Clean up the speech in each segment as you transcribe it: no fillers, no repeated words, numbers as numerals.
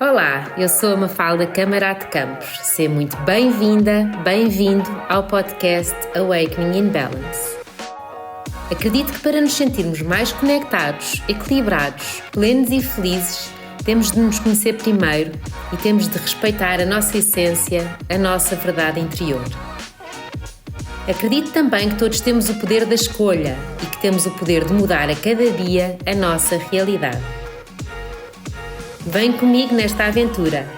Olá, eu sou a Mafalda Camarate Campos. Seja muito bem-vinda, bem-vindo ao podcast Awakening in Balance. Acredito que para nos sentirmos mais conectados, equilibrados, plenos e felizes, temos de nos conhecer primeiro e temos de respeitar a nossa essência, a nossa verdade interior. Acredito também que todos temos o poder da escolha e que temos o poder de mudar a cada dia a nossa realidade. Vem comigo nesta aventura.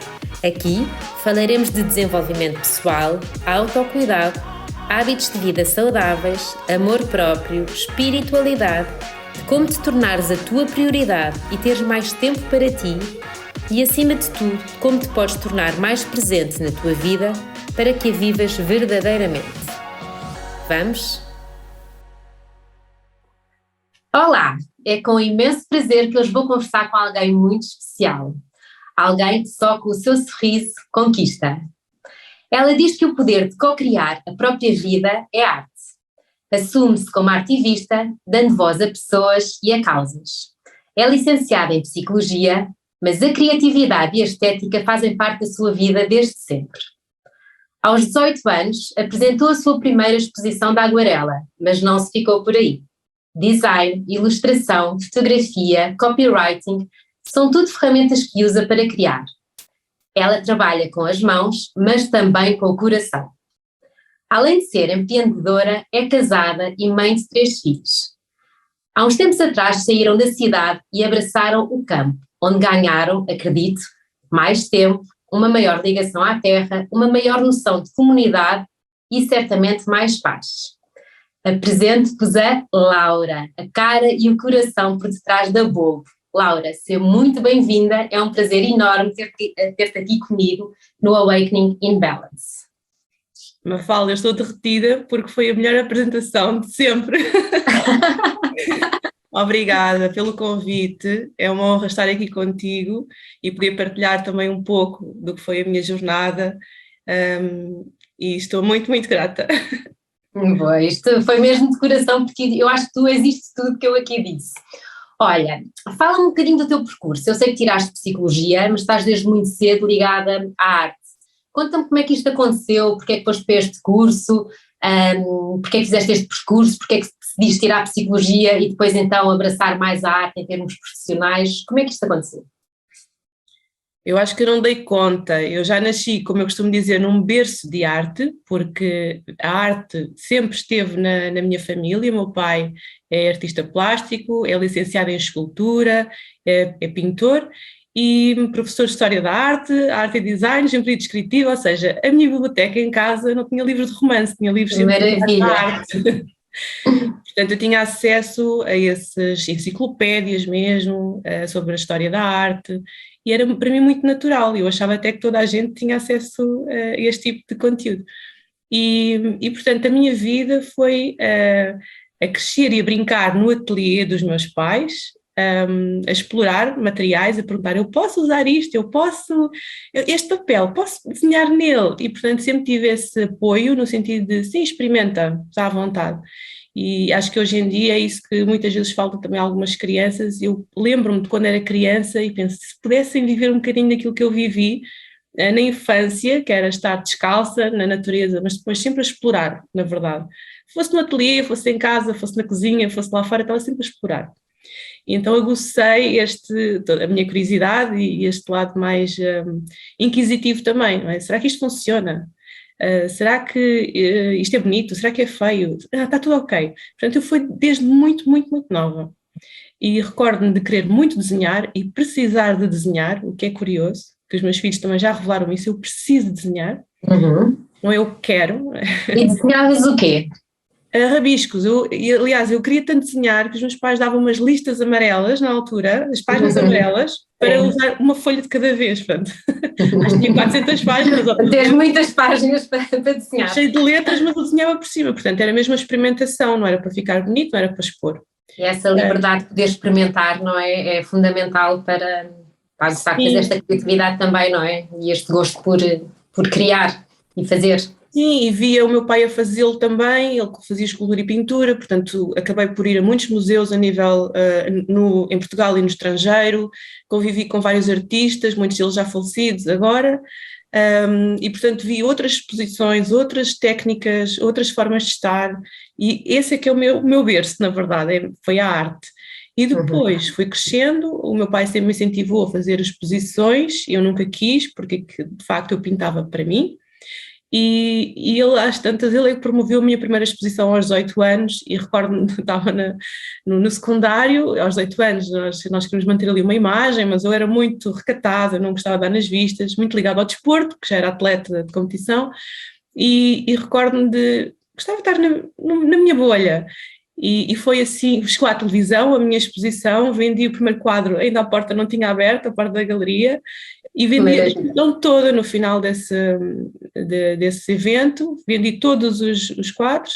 Aqui falaremos de desenvolvimento pessoal, autocuidado, hábitos de vida saudáveis, amor próprio, espiritualidade, de como te tornares a tua prioridade e teres mais tempo para ti e, acima de tudo, como te podes tornar mais presente na tua vida para que a vivas verdadeiramente. Vamos? Olá! É com imenso prazer que hoje vou conversar com alguém muito especial. Alguém que só com o seu sorriso conquista. Ela diz que o poder de co-criar a própria vida é arte. Assume-se como ativista, dando voz a pessoas e a causas. É licenciada em Psicologia, mas a criatividade e a estética fazem parte da sua vida desde sempre. Aos 18 anos, apresentou a sua primeira exposição de aguarela, mas não se ficou por aí. Design, ilustração, fotografia, copywriting, são tudo ferramentas que usa para criar. Ela trabalha com as mãos, mas também com o coração. Além de ser empreendedora, é casada e mãe de 3 filhos. Há uns tempos atrás saíram da cidade e abraçaram o campo, onde ganharam, acredito, mais tempo, uma maior ligação à terra, uma maior noção de comunidade e certamente mais paz. Apresento-vos a Laura, a cara e o coração por detrás da Bobo. Laura, seja muito bem-vinda, é um prazer enorme ter-te aqui comigo no Awakening in Balance. Mafalda, eu estou derretida porque foi a melhor apresentação de sempre. Obrigada pelo convite, é uma honra estar aqui contigo e poder partilhar também um pouco do que foi a minha jornada e estou muito, muito grata. Boa, isto foi mesmo de coração, porque eu acho que tu existes tudo que eu aqui disse. Olha, fala-me um bocadinho do teu percurso. Eu sei que tiraste Psicologia, mas estás desde muito cedo ligada à arte. Conta-me como é que isto aconteceu, porque é que foste para este curso, porque é que fizeste este percurso, porque é que decidiste tirar Psicologia e depois então abraçar mais a arte em termos profissionais. Como é que isto aconteceu? Eu acho que eu não dei conta, eu já nasci, como eu costumo dizer, num berço de arte, porque a arte sempre esteve na minha família. O meu pai é artista plástico, é licenciado em escultura, é pintor e professor de História da Arte e Design, Geometria Descritiva, ou seja, a minha biblioteca em casa não tinha livros de romance, tinha livros de arte. Portanto, eu tinha acesso a essas enciclopédias mesmo, sobre a história da arte, e era para mim muito natural. Eu achava até que toda a gente tinha acesso a este tipo de conteúdo. E portanto, a minha vida foi a crescer e a brincar no ateliê dos meus pais, a explorar materiais, a perguntar: eu posso usar isto, este papel, posso desenhar nele? E portanto sempre tive esse apoio no sentido de, sim, experimenta, está à vontade. E acho que hoje em dia é isso que muitas vezes falta também a algumas crianças. Eu lembro-me de quando era criança e penso, se pudessem viver um bocadinho daquilo que eu vivi na infância, que era estar descalça na natureza, mas depois sempre a explorar, na verdade. Fosse no ateliê, fosse em casa, fosse na cozinha, fosse lá fora, estava sempre a explorar. E então aguçei a minha curiosidade e este lado mais inquisitivo também, não é? Será que isto funciona? Será que isto é bonito? Será que é feio? Está tudo ok. Portanto, eu fui desde muito, muito, muito nova. E recordo-me de querer muito desenhar e precisar de desenhar, o que é curioso, que os meus filhos também já revelaram isso: eu preciso de desenhar, não eu quero. E desenhavas o quê? Rabiscos. Aliás, eu queria tanto desenhar que os meus pais davam umas listas amarelas na altura, as páginas amarelas, para usar uma folha de cada vez. Pronto. Acho que tinha 400 páginas. Tens muitas páginas para desenhar. Cheio de letras, mas eu desenhava por cima. Portanto, era mesmo uma experimentação, não era para ficar bonito, não era para expor. E essa liberdade de poder experimentar, não é? É fundamental para aguçar esta criatividade também, não é? E este gosto por criar e fazer. Sim, e via o meu pai a fazê-lo também, ele fazia escultura e pintura, portanto acabei por ir a muitos museus a nível em Portugal e no estrangeiro, convivi com vários artistas, muitos deles já falecidos agora, e portanto vi outras exposições, outras técnicas, outras formas de estar, e esse é que é o meu berço, na verdade, foi a arte. E depois fui crescendo, o meu pai sempre me incentivou a fazer exposições, eu nunca quis, porque de facto eu pintava para mim. E ele, às tantas, ele promoveu a minha primeira exposição aos 18 anos e recordo-me, estava no secundário, aos 18 anos nós queríamos manter ali uma imagem, mas eu era muito recatada, não gostava de dar nas vistas, muito ligada ao desporto, porque já era atleta de competição, e recordo-me de, gostava de estar na minha bolha. E foi assim, chegou à televisão, a minha exposição, vendi o primeiro quadro, ainda a porta não tinha aberto, a porta da galeria, e vendi a exposição toda no final desse evento, vendi todos os quadros,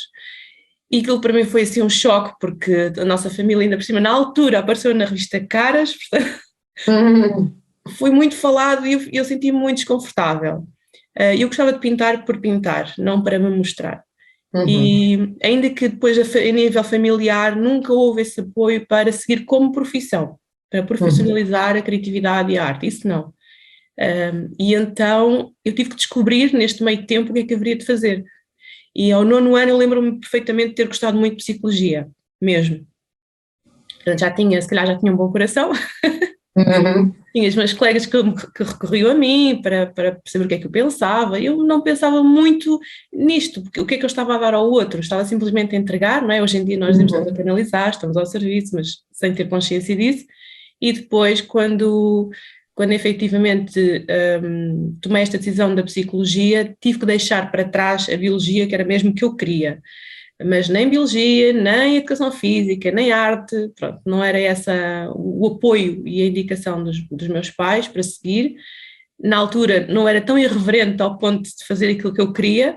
e aquilo para mim foi assim um choque, porque a nossa família ainda por cima, na altura, apareceu na revista Caras, portanto, foi muito falado e eu senti-me muito desconfortável. Eu gostava de pintar por pintar, não para me mostrar. E ainda que depois a nível familiar nunca houve esse apoio para seguir como profissão, para profissionalizar a criatividade e a arte, isso não. E então eu tive que descobrir neste meio tempo o que é que haveria de fazer. E ao 9º ano eu lembro-me perfeitamente de ter gostado muito de psicologia, mesmo. Portanto, se calhar já tinha um bom coração. Tinha os meus colegas que recorriam a mim para perceber o que é que eu pensava. Eu não pensava muito nisto, porque o que é que eu estava a dar ao outro? Estava simplesmente a entregar, não é? Hoje em dia nós estamos a penalizar, estamos ao serviço, mas sem ter consciência disso. E depois, quando efetivamente tomei esta decisão da psicologia, tive que deixar para trás a biologia, que era mesmo o que eu queria. Mas nem biologia, nem educação física, nem arte, pronto, não era essa o apoio e a indicação dos meus pais para seguir. Na altura não era tão irreverente ao ponto de fazer aquilo que eu queria,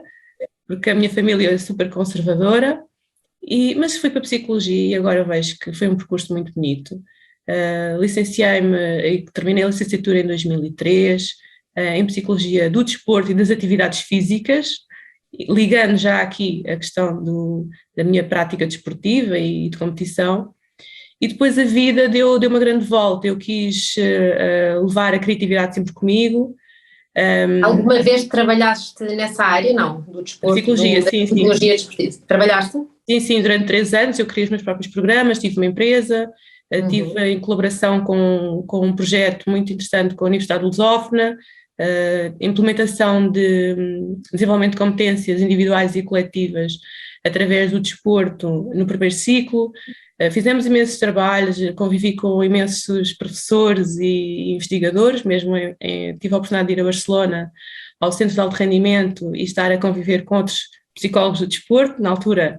porque a minha família é super conservadora, mas fui para a psicologia e agora vejo que foi um percurso muito bonito. Licenciei-me e terminei a licenciatura em 2003, em Psicologia do Desporto e das Atividades Físicas, ligando já aqui a questão da minha prática desportiva e de competição, e depois a vida deu uma grande volta, eu quis levar a criatividade sempre comigo. Alguma vez trabalhaste nessa área, não? Do desporto? Psicologia, sim. Psicologia desportiva. Trabalhaste? Sim, durante 3 anos eu criei os meus próprios programas, tive uma empresa, tive em colaboração com um projeto muito interessante com a Universidade de Lusófona, implementação de desenvolvimento de competências individuais e coletivas através do desporto no primeiro ciclo. Fizemos imensos trabalhos, convivi com imensos professores e investigadores, mesmo tive a oportunidade de ir a Barcelona ao Centro de Alto Rendimento e estar a conviver com outros psicólogos do desporto, na altura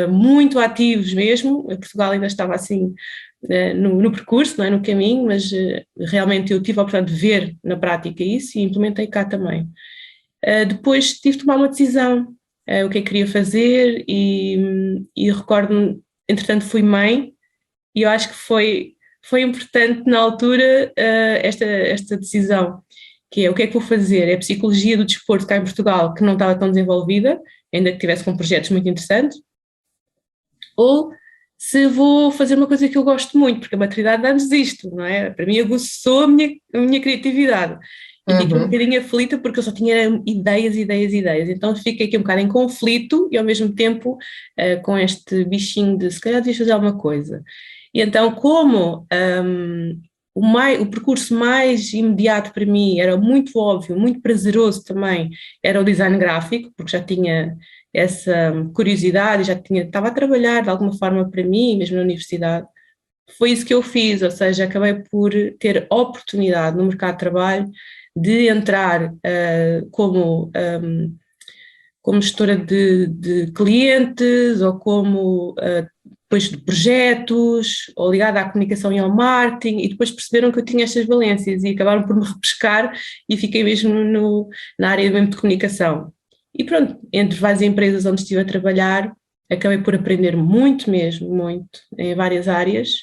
muito ativos mesmo. Portugal ainda estava assim no percurso, não é, no caminho, mas realmente eu tive a oportunidade de ver na prática isso e implementei cá também. Depois tive de tomar uma decisão, o que é que queria fazer e recordo-me, entretanto fui mãe e eu acho que foi importante na altura esta decisão, que é o que é que vou fazer? É a psicologia do desporto cá em Portugal, que não estava tão desenvolvida, ainda que tivesse com projetos muito interessantes, ou se vou fazer uma coisa que eu gosto muito, porque a maternidade dá-nos isto, não é? Para mim aguçou a minha criatividade. E fiquei um bocadinho aflita porque eu só tinha ideias. Então fiquei aqui um bocado em conflito e ao mesmo tempo com este bichinho de se calhar devias fazer alguma coisa. E então como o percurso mais imediato para mim era muito óbvio, muito prazeroso também, era o design gráfico, porque já tinha essa curiosidade, estava a trabalhar de alguma forma para mim, mesmo na universidade. Foi isso que eu fiz, ou seja, acabei por ter oportunidade no mercado de trabalho de entrar como gestora de clientes ou como depois de projetos ou ligada à comunicação e ao marketing, e depois perceberam que eu tinha estas valências e acabaram por me repescar e fiquei mesmo na área mesmo de comunicação. E pronto, entre várias empresas onde estive a trabalhar, acabei por aprender muito, em várias áreas.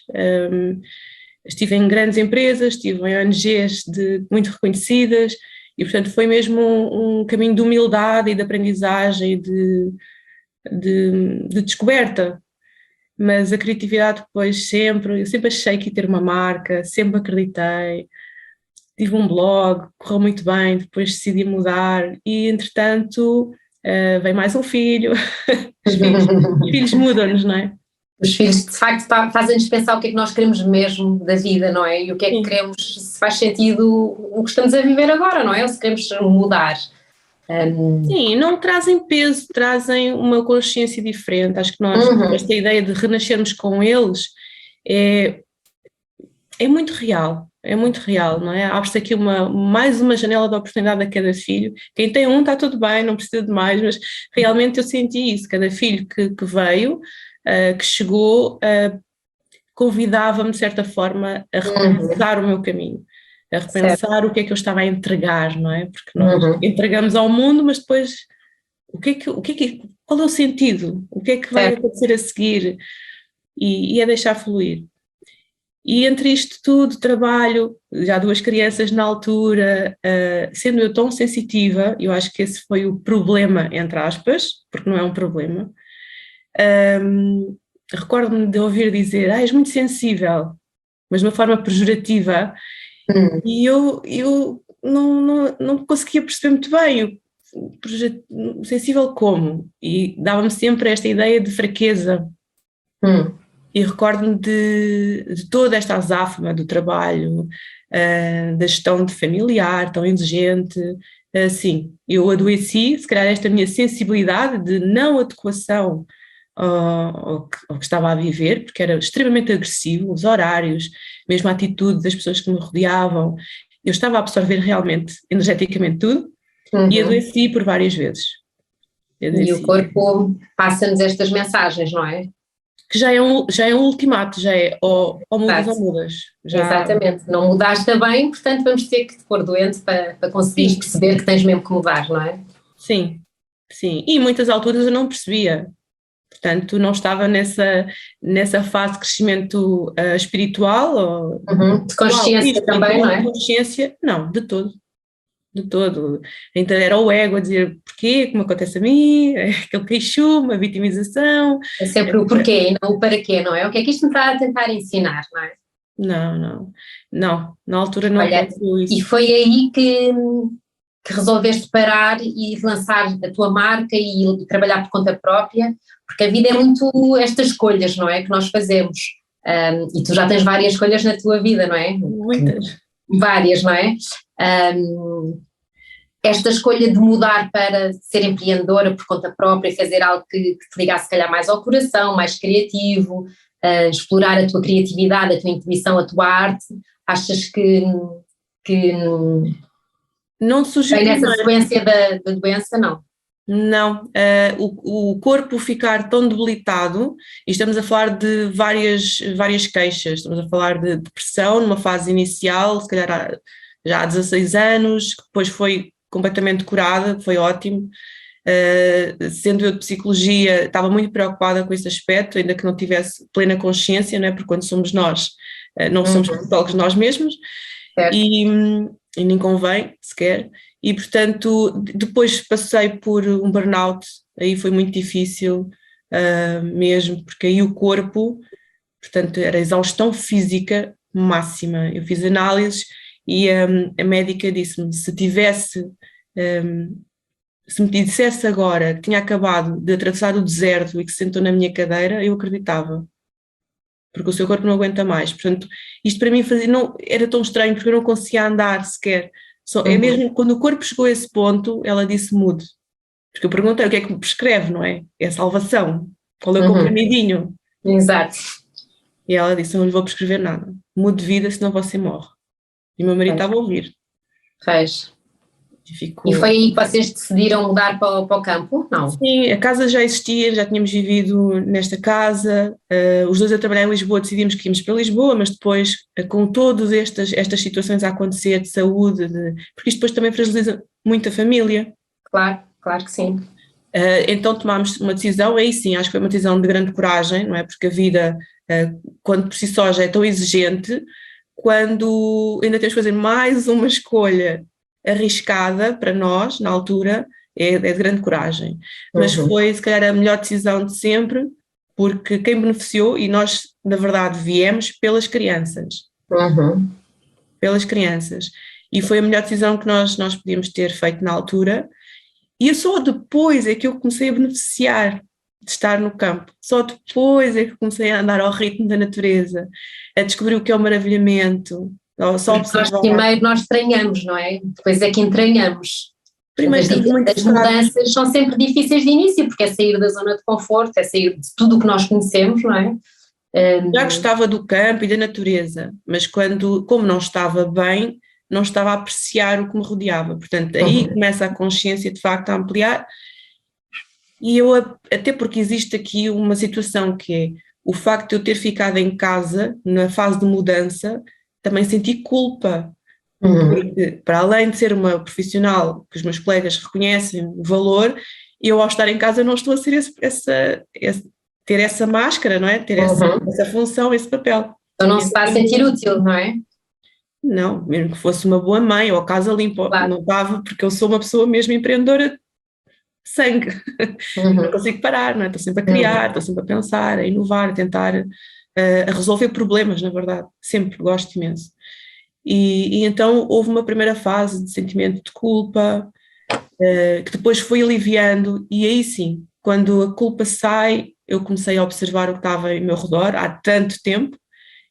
Estive em grandes empresas, estive em ONGs muito reconhecidas E, portanto, foi mesmo um caminho de humildade e de aprendizagem e de descoberta. Mas a criatividade depois eu sempre achei que ia ter uma marca, sempre acreditei. Tive um blog, correu muito bem, depois decidi mudar e, entretanto, veio mais um filho. Os filhos mudam-nos, não é? Os filhos, de facto, fazem-nos pensar o que é que nós queremos mesmo da vida, não é? E o que é que Sim. queremos, se faz sentido o que estamos a viver agora, não é? Ou se queremos mudar. Sim, não trazem peso, trazem uma consciência diferente. Acho que esta ideia de renascermos com eles é, é muito real, não é? Abre-se aqui mais uma janela de oportunidade a cada filho. Quem tem um está tudo bem, não precisa de mais, mas realmente eu senti isso. Cada filho que veio, que chegou, convidava-me de certa forma a repensar o meu caminho, a repensar o que é que eu estava a entregar, não é? Porque nós entregamos ao mundo, mas depois qual é o sentido? O que é que vai acontecer a seguir? E é deixar fluir. E entre isto tudo, trabalho, já 2 crianças na altura, sendo eu tão sensitiva, eu acho que esse foi o problema, entre aspas, porque não é um problema. Recordo-me de ouvir dizer, és muito sensível, mas de uma forma pejorativa, e eu não conseguia perceber muito bem, sensível como? E dava-me sempre esta ideia de fraqueza. E recordo-me de toda esta azáfama do trabalho, da gestão de familiar, tão exigente. Sim, eu adoeci, se calhar esta minha sensibilidade de não adequação ao que estava a viver, porque era extremamente agressivo, os horários, mesmo a atitude das pessoas que me rodeavam. Eu estava a absorver realmente, energeticamente tudo, e adoeci por várias vezes. E o corpo passa-nos estas mensagens, não é? Que já é um ultimato, já é ou mudas ou mudas. Exatamente, não mudaste bem, portanto vamos ter que te pôr doente para conseguires perceber que tens mesmo que mudar, não é? Sim, sim, e muitas alturas eu não percebia, portanto não estava nessa fase de crescimento espiritual, ou de consciência também, não é? De consciência, não, de todo. Então era o ego a dizer porquê, como acontece a mim, aquele queixume, a vitimização. É sempre o porquê e não o para quê, não é? O que é que isto me está a tentar ensinar, não é? Não, na altura não aconteceu isso. E foi aí que resolveste parar e lançar a tua marca e trabalhar por conta própria, porque a vida é muito estas escolhas, não é? Que nós fazemos. E tu já tens várias escolhas na tua vida, não é? Muitas. Várias, não é? Esta escolha de mudar para ser empreendedora por conta própria e fazer algo que te ligasse se calhar mais ao coração, mais criativo, explorar a tua criatividade, a tua intuição, a tua arte, achas que não surgiu bem nessa sequência da doença, não? Não, o corpo ficar tão debilitado, e estamos a falar de várias queixas, estamos a falar de depressão numa fase inicial, se calhar já há 16 anos, que depois foi completamente curada, foi ótimo. Sendo eu de psicologia, estava muito preocupada com esse aspecto, ainda que não tivesse plena consciência, não é? Porque quando somos nós, não somos psicólogos nós mesmos, e nem convém sequer. E, portanto, depois passei por um burnout, aí foi muito difícil mesmo, porque aí o corpo, portanto, era exaustão física máxima. Eu fiz análises e a médica disse-me, se me dissesse agora que tinha acabado de atravessar o deserto e que se sentou na minha cadeira, eu acreditava, porque o seu corpo não aguenta mais. Portanto, isto para mim era tão estranho, porque eu não conseguia andar sequer. É mesmo quando o corpo chegou a esse ponto, ela disse mude. Porque eu perguntei o que é que me prescreve, não é? É salvação. Qual é o comprimidinho? Exato. E ela disse, não lhe vou prescrever nada. Mude de vida, senão você morre. E o meu marido estava a ouvir. E foi aí que vocês decidiram mudar para o campo? Não? Sim, a casa já existia, já tínhamos vivido nesta casa, os dois a trabalhar em Lisboa, decidimos que íamos para Lisboa, mas depois, com todas estas situações a acontecer de saúde, porque isto depois também fragiliza muito a família. Claro que sim. Então tomámos uma decisão, aí sim, acho que foi uma decisão de grande coragem, não é? Porque a vida, quando por si só já é tão exigente, quando ainda temos que fazer mais uma escolha arriscada para nós, na altura, é de grande coragem. Mas Uhum. foi, se calhar, a melhor decisão de sempre, porque quem beneficiou, e nós, na verdade, viemos pelas crianças. Uhum. Pelas crianças. E foi a melhor decisão que nós podíamos ter feito na altura. E só depois é que eu comecei a beneficiar de estar no campo. Só depois é que comecei a andar ao ritmo da natureza, a descobrir o que é o maravilhamento, só Porque nós observar. primeiro nós estranhamos, não é? Depois é que entranhamos. Primeiro As, estamos muito as focados. mudanças são sempre difíceis de início, porque é sair da zona de conforto, é sair de tudo o que nós conhecemos, não é? Já gostava do campo e da natureza, mas como não estava bem, não estava a apreciar o que me rodeava. Portanto, aí Uhum. começa a consciência de facto a ampliar. E eu, até porque existe aqui uma situação que é o facto de eu ter ficado em casa na fase de mudança, também senti culpa, Uhum. porque para além de ser uma profissional que os meus colegas reconhecem o valor, eu ao estar em casa não estou a ser ter essa máscara, não é? Ter Uhum. essa função, esse papel. Então não E se está a sentir útil, não é? não, mesmo que fosse uma boa mãe ou a casa limpa, Claro. não estava, porque eu sou uma pessoa mesmo empreendedora de sangue. Não Uhum. consigo parar, não é? Estou sempre a criar, Uhum. estou sempre a pensar, a inovar, a tentar, a resolver problemas, na verdade. Sempre gosto imenso. E então houve uma primeira fase de sentimento de culpa, que depois foi aliviando, e aí sim, quando a culpa sai, eu comecei a observar o que estava em meu redor há tanto tempo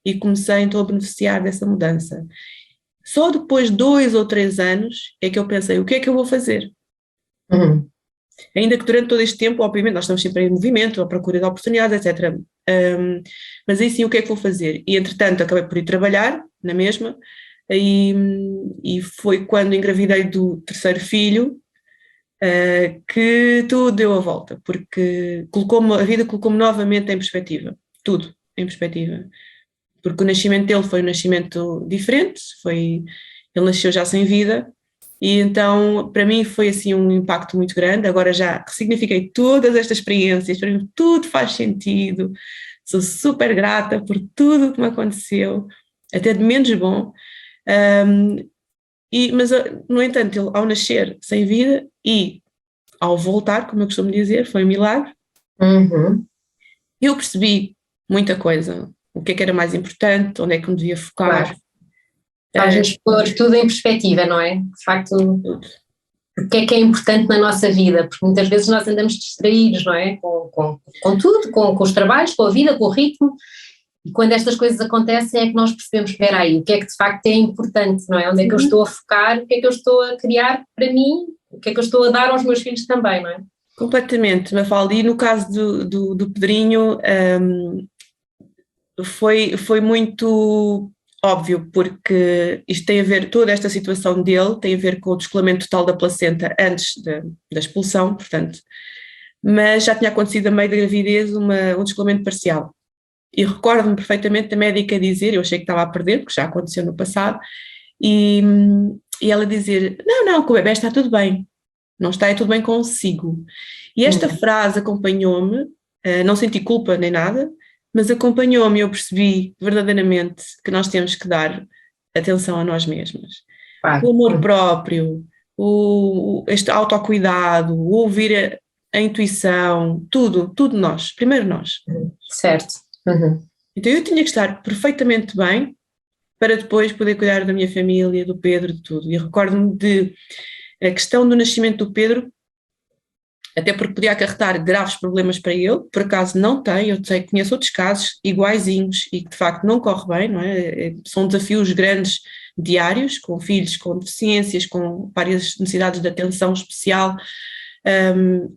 e comecei então a beneficiar dessa mudança. Só depois de 2 ou 3 anos é que eu pensei, o que é que eu vou fazer? Uhum. Ainda que durante todo este tempo, obviamente, nós estamos sempre em movimento, à procura de oportunidades, etc. Mas aí sim, o que é que vou fazer? E entretanto, acabei por ir trabalhar, na mesma, e, e foi quando engravidei do terceiro filho, que tudo deu a volta, porque a vida colocou-me novamente em perspectiva, tudo em perspectiva. Porque o nascimento dele foi um nascimento diferente, ele nasceu já sem vida, e então para mim foi assim um impacto muito grande. Agora já ressignifiquei todas estas experiências, para mim tudo faz sentido, sou super grata por tudo o que me aconteceu, até de menos bom. Um, mas, no entanto, ele ao nascer sem vida e ao voltar, como eu costumo dizer, foi um milagre, Uhum. eu percebi muita coisa, o que era mais importante, onde é que me devia Claro. focar. Faz-nos pôr tudo em perspectiva, não é? De facto, Tudo. o que é importante na nossa vida, porque muitas vezes nós andamos distraídos, não é? Com tudo, com os trabalhos, com a vida, com o ritmo, e quando estas coisas acontecem é que nós percebemos, espera aí, o que é que de facto é importante, não é? Onde é que eu Uhum. estou a focar, o que é que eu estou a criar para mim, o que é que eu estou a dar aos meus filhos também, não é? Completamente, Mafalda. E no caso do Pedrinho, foi muito óbvio, porque isto tem a ver, toda esta situação dele tem a ver com o descolamento total da placenta antes da expulsão, portanto, mas já tinha acontecido a meio da gravidez um descolamento parcial. E recordo-me perfeitamente da médica dizer, eu achei que estava a perder, porque já aconteceu no passado, e, e ela dizer, não, não, com o bebê está tudo bem, não está, é tudo bem consigo. E esta Uhum. frase acompanhou-me, não senti culpa nem nada, mas acompanhou-me e eu percebi verdadeiramente que nós temos que dar atenção a nós mesmas. Claro. O amor Uhum. próprio, este autocuidado, o ouvir a intuição, tudo nós, primeiro nós. Certo. Uhum. Então eu tinha que estar perfeitamente bem para depois poder cuidar da minha família, do Pedro, de tudo. E recordo-me de a questão do nascimento do Pedro, até porque podia acarretar graves problemas para ele, por acaso não tem, eu sei, conheço outros casos iguaizinhos e que de facto não corre bem, não é? São desafios grandes diários, com filhos com deficiências, com várias necessidades de atenção especial.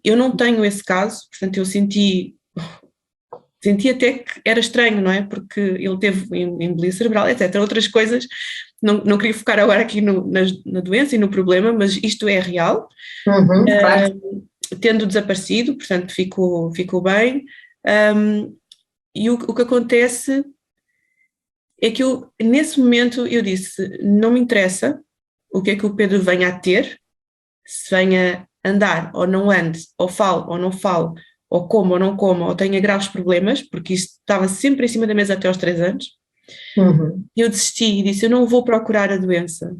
Eu não tenho esse caso, portanto eu senti até que era estranho, não é? Porque ele teve embolia cerebral, etc. Outras coisas, não queria focar agora aqui na doença e no problema, mas isto é real. Uhum. Claro. Tendo desaparecido, portanto ficou bem. E o que acontece é que nesse momento eu disse, não me interessa o que é que o Pedro venha a ter, se venha andar ou não ande, ou fale ou não fale, ou coma ou não coma, ou tenha graves problemas, porque isto estava sempre em cima da mesa até aos 3 anos. Uhum. E eu desisti e disse, eu não vou procurar a doença.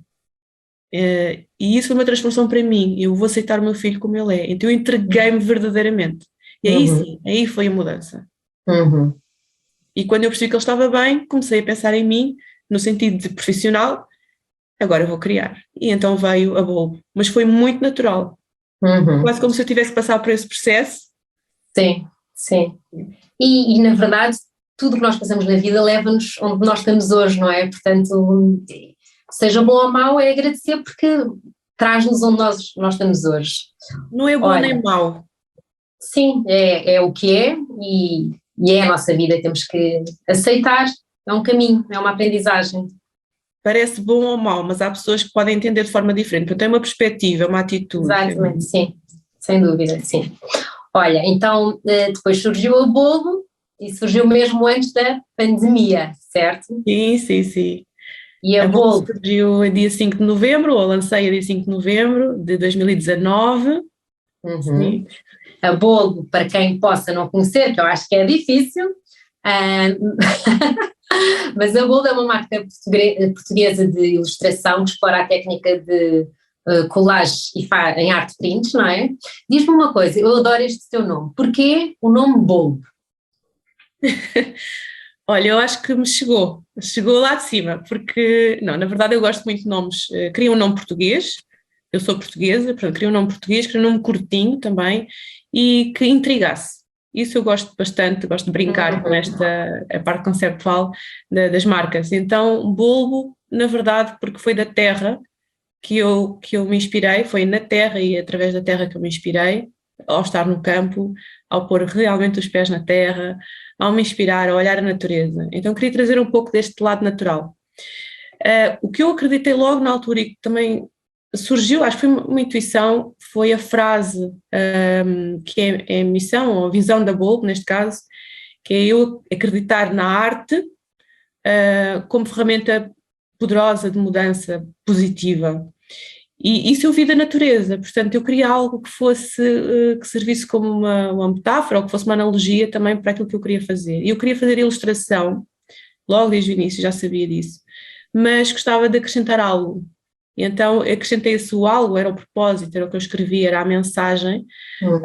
E isso foi uma transformação para mim. Eu vou aceitar o meu filho como ele é. Então eu entreguei-me verdadeiramente. E aí Uhum. sim, aí foi a mudança. Uhum. E quando eu percebi que ele estava bem, comecei a pensar em mim, no sentido de profissional, agora eu vou criar. E então veio a Bulbo. Mas foi muito natural. Uhum. Quase como se eu tivesse passado por esse processo. Sim, sim. E na verdade, tudo o que nós passamos na vida leva-nos onde nós estamos hoje, não é? Portanto, seja bom ou mau, é agradecer porque traz-nos onde nós estamos hoje. Não é bom nem Olha, mau. sim, é o que é e é a nossa vida, temos que aceitar, é um caminho, é uma aprendizagem. Parece bom ou mau, mas há pessoas que podem entender de forma diferente. Portanto, é uma perspectiva, uma atitude. Exatamente, sim, sem dúvida, sim. Olha, então depois surgiu a Bolo e surgiu mesmo antes da pandemia, certo? Sim, sim, sim. E a A Bulbo Bolo, surgiu a dia 5 de novembro, ou lancei a dia 5 de novembro de 2019. uhum. Sim. A Bolo, para quem possa não conhecer, que eu acho que é difícil, ah, mas a Bolo é uma marca portuguesa de ilustração que explora a técnica de collage em arte prints, não é? Diz-me uma coisa, eu adoro este teu nome, porquê o nome Bolo? Olha, eu acho que me chegou lá de cima, porque, não, na verdade eu gosto muito de nomes, queria um nome português, eu sou portuguesa, portanto queria um nome português, queria um nome curtinho também e que intrigasse. Isso eu gosto bastante, gosto de brincar com Uhum. esta a parte conceptual das marcas. Então, Bulbo, na verdade, porque foi da terra que eu me inspirei, foi na terra e através da terra que eu me inspirei, ao estar no campo, ao pôr realmente os pés na terra, ao me inspirar, ao olhar a natureza. Então queria trazer um pouco deste lado natural. O que eu acreditei logo na altura e que também surgiu, acho que foi uma intuição, foi a frase que é a missão ou a visão da Bulb, neste caso, que é eu acreditar na arte como ferramenta poderosa de mudança positiva. E isso eu vi da natureza, portanto eu queria algo que fosse, que servisse como uma metáfora ou que fosse uma analogia também para aquilo que eu queria fazer. E eu queria fazer ilustração, logo desde o início já sabia disso, mas gostava de acrescentar algo. E então acrescentei esse algo, era o propósito, era o que eu escrevi, era a mensagem, Uhum.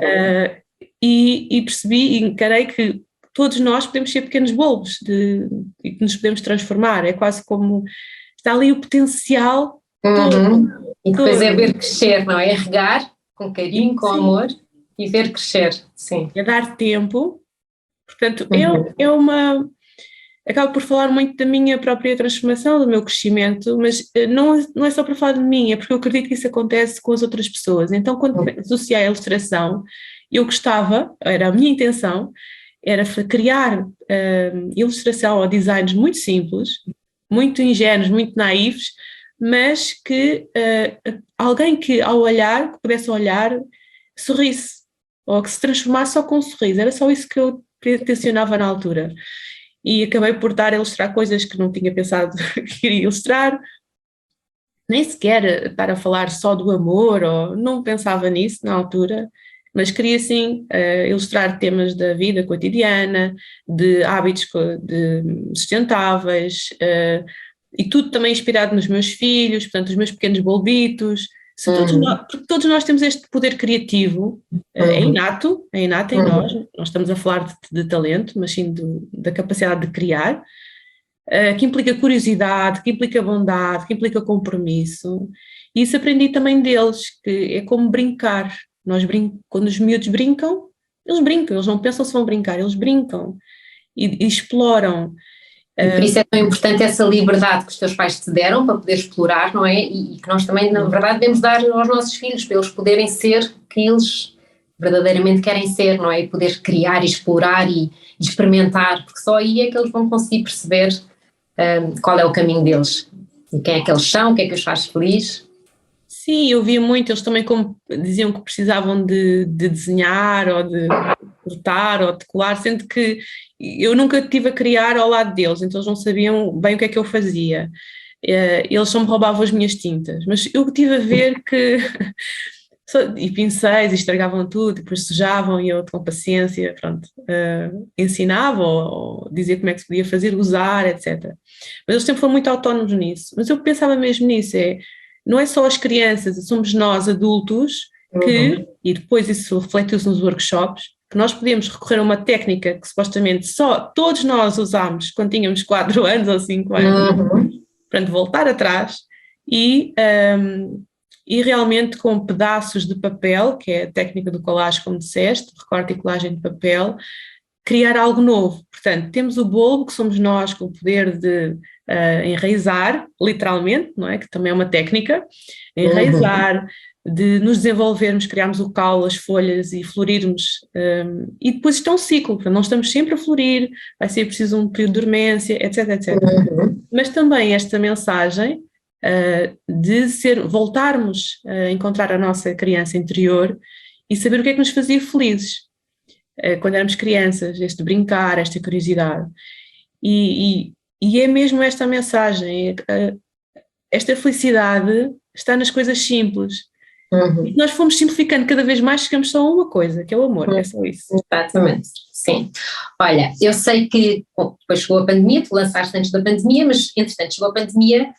e percebi e encarei que todos nós podemos ser pequenos bulbos e que nos podemos transformar, é quase como, está ali o potencial todo, Uhum. E depois é ver todo. crescer, não é? É regar com carinho, E com sim, amor e ver crescer, sim. é dar tempo, portanto, Uhum. é uma. Acabo por falar muito da minha própria transformação, do meu crescimento, mas não é só para falar de mim, é porque eu acredito que isso acontece com as outras pessoas. Então, quando associei a ilustração, eu gostava, era a minha intenção, era criar ilustração ou designs muito simples, muito ingênuos, muito naivos, mas que alguém que ao olhar, que pudesse olhar, sorrisse, ou que se transformasse só com um sorriso. Era só isso que eu tencionava na altura. E acabei por dar a ilustrar coisas que não tinha pensado que iria ilustrar, nem sequer estar a falar só do amor, ou não pensava nisso na altura, mas queria sim ilustrar temas da vida cotidiana, de hábitos sustentáveis, e tudo também inspirado nos meus filhos, portanto, os meus pequenos bolbitos. Se todos Uhum. nós, porque todos nós temos este poder criativo, Uhum. é inato em nós, Uhum. nós estamos a falar de talento, mas sim da capacidade de criar, que implica curiosidade, que implica bondade, que implica compromisso. E isso aprendi também deles, que é como brincar. Quando os miúdos brincam, eles não pensam se vão brincar, eles brincam e exploram. E por isso é tão importante essa liberdade que os teus pais te deram para poder explorar, não é? E que nós também, na verdade, devemos dar aos nossos filhos para eles poderem ser quem eles verdadeiramente querem ser, não é? E poder criar e explorar e experimentar, porque só aí é que eles vão conseguir perceber qual é o caminho deles e quem é que eles são, o que é que os faz feliz. Sim, eu via muito, eles também como diziam que precisavam de desenhar ou de cortar ou de colar, sendo que eu nunca estive a criar ao lado deles, então eles não sabiam bem o que é que eu fazia. Eles só me roubavam as minhas tintas, mas eu tive a ver que e pincéis, e estragavam tudo, e depois sujavam, e eu com paciência, pronto, ensinava ou dizia como é que se podia fazer, usar, etc. Mas eles sempre foram muito autónomos nisso. Mas eu pensava mesmo nisso, não é só as crianças, somos nós adultos que, e depois isso refletiu-se nos workshops, que nós podemos recorrer a uma técnica que supostamente só todos nós usámos quando tínhamos 4 anos ou 5 anos, portanto voltar atrás e realmente com pedaços de papel, que é a técnica do collage, como disseste, recorte e colagem de papel, criar algo novo. Portanto, temos o bulbo, que somos nós com o poder de enraizar, literalmente, não é? Que também é uma técnica, enraizar, de nos desenvolvermos, criarmos o caule, as folhas e florirmos, e depois isto é um ciclo, portanto, não estamos sempre a florir, vai ser preciso um período de dormência, etc, etc. Mas também esta mensagem de voltarmos a encontrar a nossa criança interior e saber o que é que nos fazia felizes quando éramos crianças, este brincar, esta curiosidade. E é mesmo esta mensagem, esta felicidade está nas coisas simples. E nós fomos simplificando cada vez mais, chegamos só a uma coisa, que é o amor, é só isso. Exatamente, sim. Olha, eu sei que depois chegou a pandemia, tu lançaste antes da pandemia, mas entretanto chegou a pandemia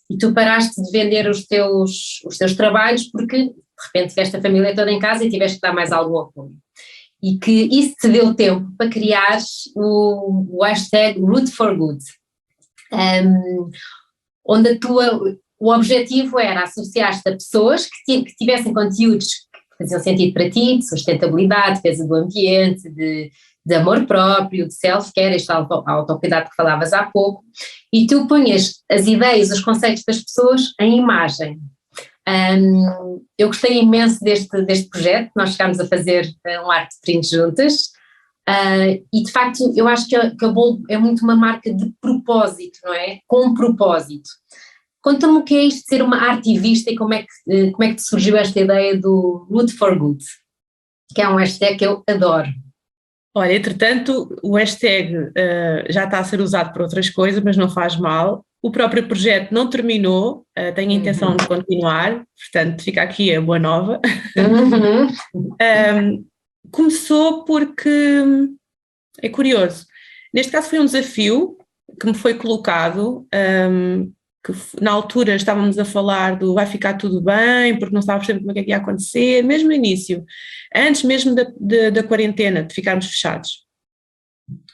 e tu paraste de vender os teus trabalhos porque de repente tiveste a família toda em casa e tiveste que dar mais algum apoio. E que isso te deu tempo para criar o hashtag Root for Good, onde o objetivo era associar-te a pessoas que tivessem conteúdos que faziam sentido para ti, de sustentabilidade, defesa do ambiente, de amor próprio, de self-care, este autocuidado que falavas há pouco, e tu punhas as ideias, os conceitos das pessoas em imagem. Eu gostei imenso deste projeto, nós chegámos a fazer um art print juntas, e de facto eu acho que a Bulbo é muito uma marca de propósito, não é? Com um propósito. Conta-me o que é isto de ser uma artivista e como é que te surgiu esta ideia do Root for Good, que é um hashtag que eu adoro. Olha, entretanto, o hashtag já está a ser usado para outras coisas, mas não faz mal. O próprio projeto não terminou, tenho a intenção de continuar, portanto fica aqui a boa nova. Começou porque é curioso. Neste caso foi um desafio que me foi colocado, que na altura estávamos a falar do vai ficar tudo bem, porque não estávamos sempre como é que ia acontecer, mesmo no início, antes mesmo da quarentena, de ficarmos fechados.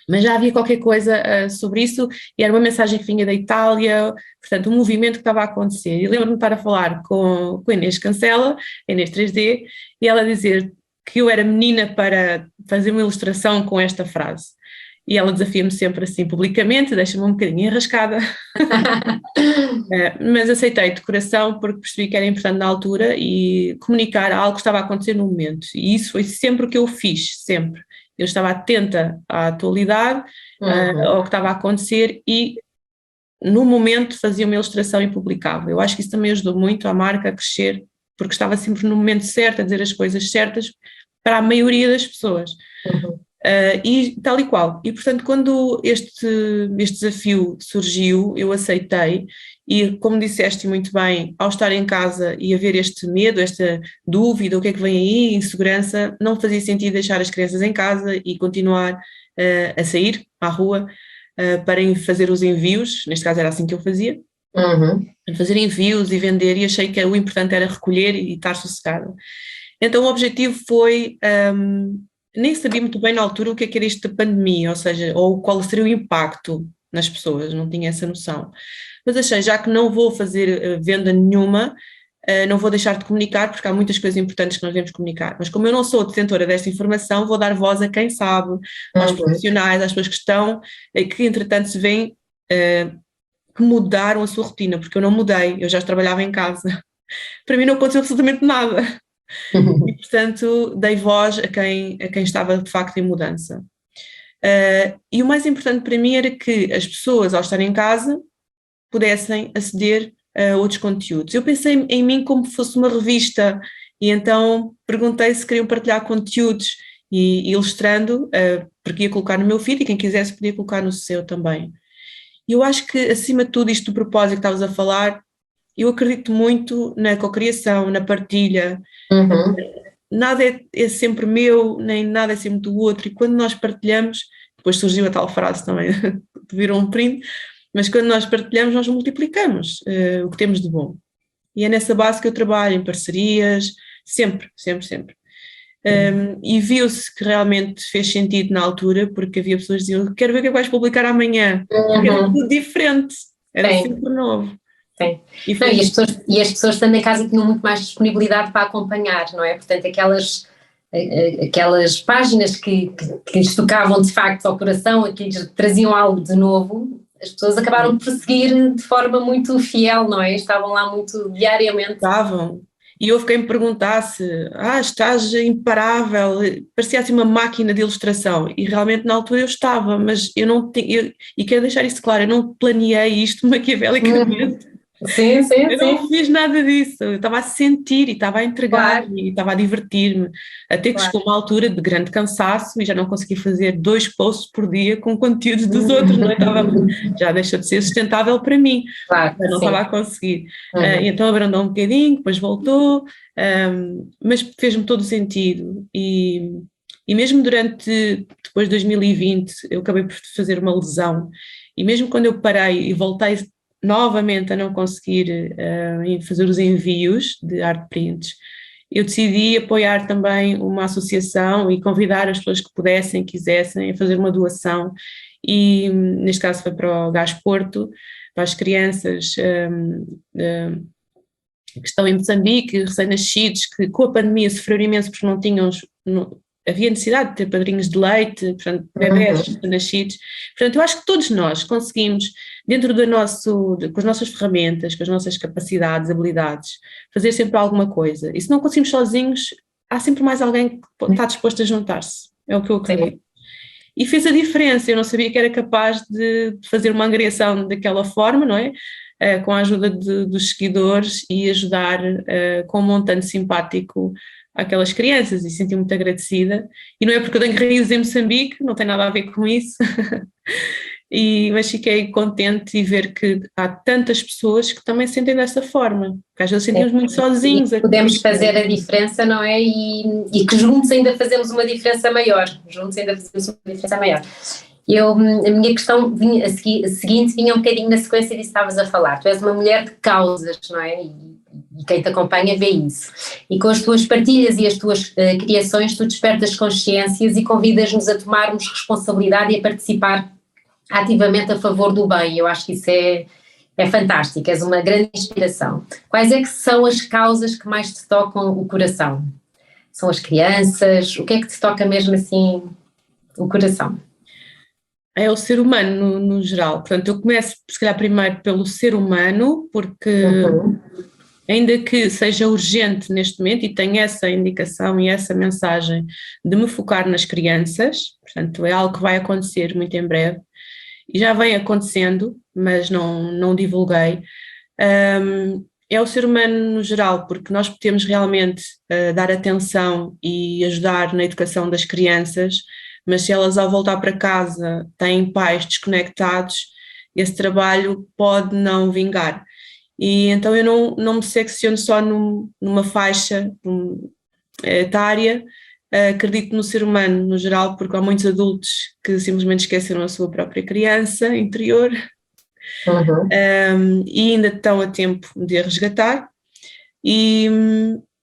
Mas já havia qualquer coisa sobre isso e era uma mensagem que vinha da Itália, portanto um movimento que estava a acontecer. E lembro-me de estar a falar com a Inês Cancela, a Inês 3D, e ela dizer que eu era menina para fazer uma ilustração com esta frase. E ela desafia-me sempre assim publicamente, deixa-me um bocadinho enrascada, mas aceitei de coração porque percebi que era importante na altura e comunicar algo que estava a acontecer no momento. E isso foi sempre o que eu fiz, sempre. Eu estava atenta à atualidade, ao que estava a acontecer e no momento fazia uma ilustração e publicava. Eu acho que isso também ajudou muito a marca a crescer, porque estava sempre no momento certo, a dizer as coisas certas para a maioria das pessoas. E tal e qual. E portanto quando este desafio surgiu, eu aceitei e como disseste muito bem, ao estar em casa e haver este medo, esta dúvida, o que é que vem aí, insegurança, não fazia sentido deixar as crianças em casa e continuar a sair à rua para fazer os envios, neste caso era assim que eu fazia, fazer envios e vender, e achei que o importante era recolher e estar sossegada. Então o objetivo foi... nem sabia muito bem na altura o que era isto da pandemia, ou seja, ou qual seria o impacto nas pessoas, não tinha essa noção. Mas achei, já que não vou fazer venda nenhuma, não vou deixar de comunicar, porque há muitas coisas importantes que nós devemos comunicar. Mas como eu não sou detentora desta informação, vou dar voz a quem sabe, aos profissionais, às pessoas que estão, que entretanto se veem que mudaram a sua rotina, porque eu não mudei, eu já trabalhava em casa. Para mim não aconteceu absolutamente nada. E portanto dei voz a quem estava de facto em mudança. E o mais importante para mim era que as pessoas ao estarem em casa pudessem aceder a outros conteúdos. Eu pensei em mim como se fosse uma revista e então perguntei se queriam partilhar conteúdos e ilustrando, porque ia colocar no meu feed e quem quisesse podia colocar no seu também. E eu acho que acima de tudo isto do propósito que estavas a falar, eu acredito muito na cocriação, na partilha. Nada é sempre meu, nem nada é sempre do outro, e quando nós partilhamos, depois surgiu a tal frase também, viram um print, mas quando nós partilhamos nós multiplicamos o que temos de bom. E é nessa base que eu trabalho, em parcerias, sempre, sempre, sempre. E viu-se que realmente fez sentido na altura, porque havia pessoas que diziam, quero ver o que é que vais publicar amanhã, porque era tudo diferente, era sempre novo. Sim. Não, e as pessoas estando em casa tinham muito mais disponibilidade para acompanhar, não é? Portanto, aquelas páginas que lhes tocavam de facto ao coração, que lhes traziam algo de novo, as pessoas acabaram por seguir de forma muito fiel, não é? Estavam lá muito diariamente. Estavam. E houve quem me perguntasse, estás imparável, parecia assim uma máquina de ilustração, e realmente na altura eu estava, mas eu não tinha, e quero deixar isso claro, eu não planeei isto maquiavelicamente. Sim, Eu não fiz nada disso, eu estava a sentir e estava a entregar e estava a divertir-me, até que chegou uma altura de grande cansaço e já não consegui fazer 2 posts por dia com conteúdos dos outros, não é? Já deixa de ser sustentável para mim, eu não estava a conseguir. Então abrandou um bocadinho, depois voltou, mas fez-me todo o sentido e mesmo depois de 2020, eu acabei por fazer uma lesão e mesmo quando eu parei e voltei novamente a não conseguir fazer os envios de art prints, eu decidi apoiar também uma associação e convidar as pessoas que pudessem, quisessem, a fazer uma doação e neste caso foi para o Gás Porto, para as crianças que estão em Moçambique, recém-nascidos, que com a pandemia sofreram imenso porque não tinham, havia necessidade de ter padrinhos de leite, portanto, bebés nascidos. Portanto, eu acho que todos nós conseguimos, dentro com as nossas ferramentas, com as nossas capacidades, habilidades, fazer sempre alguma coisa. E se não conseguimos sozinhos, há sempre mais alguém que está disposto a juntar-se. É o que eu acredito. E fez a diferença, eu não sabia que era capaz de fazer uma angariação daquela forma, não é? Com a ajuda dos seguidores e ajudar com um montante simpático àquelas crianças e senti-me muito agradecida. E não é porque eu tenho raízes em Moçambique, não tem nada a ver com isso, mas fiquei contente de ver que há tantas pessoas que também se sentem dessa forma, porque às vezes sentimos muito sozinhos. E podemos fazer a diferença, não é? E que juntos ainda fazemos uma diferença maior. A minha questão seguinte vinha um bocadinho na sequência disso que estavas a falar. Tu és uma mulher de causas, não é? E quem te acompanha vê isso. E com as tuas partilhas e as tuas criações, tu despertas consciências e convidas-nos a tomarmos responsabilidade e a participar ativamente a favor do bem. Eu acho que isso é fantástico, és uma grande inspiração. Quais é que são as causas que mais te tocam o coração? São as crianças? O que é que te toca mesmo assim o coração? É o ser humano no geral, portanto eu começo se calhar primeiro pelo ser humano, porque ainda que seja urgente neste momento e tenho essa indicação e essa mensagem de me focar nas crianças, portanto é algo que vai acontecer muito em breve e já vem acontecendo, mas não divulguei. É o ser humano no geral, porque nós podemos realmente dar atenção e ajudar na educação das crianças, mas se elas ao voltar para casa têm pais desconectados, esse trabalho pode não vingar. E então eu não me secciono só numa faixa etária, acredito no ser humano no geral, porque há muitos adultos que simplesmente esqueceram a sua própria criança interior e ainda estão a tempo de a resgatar,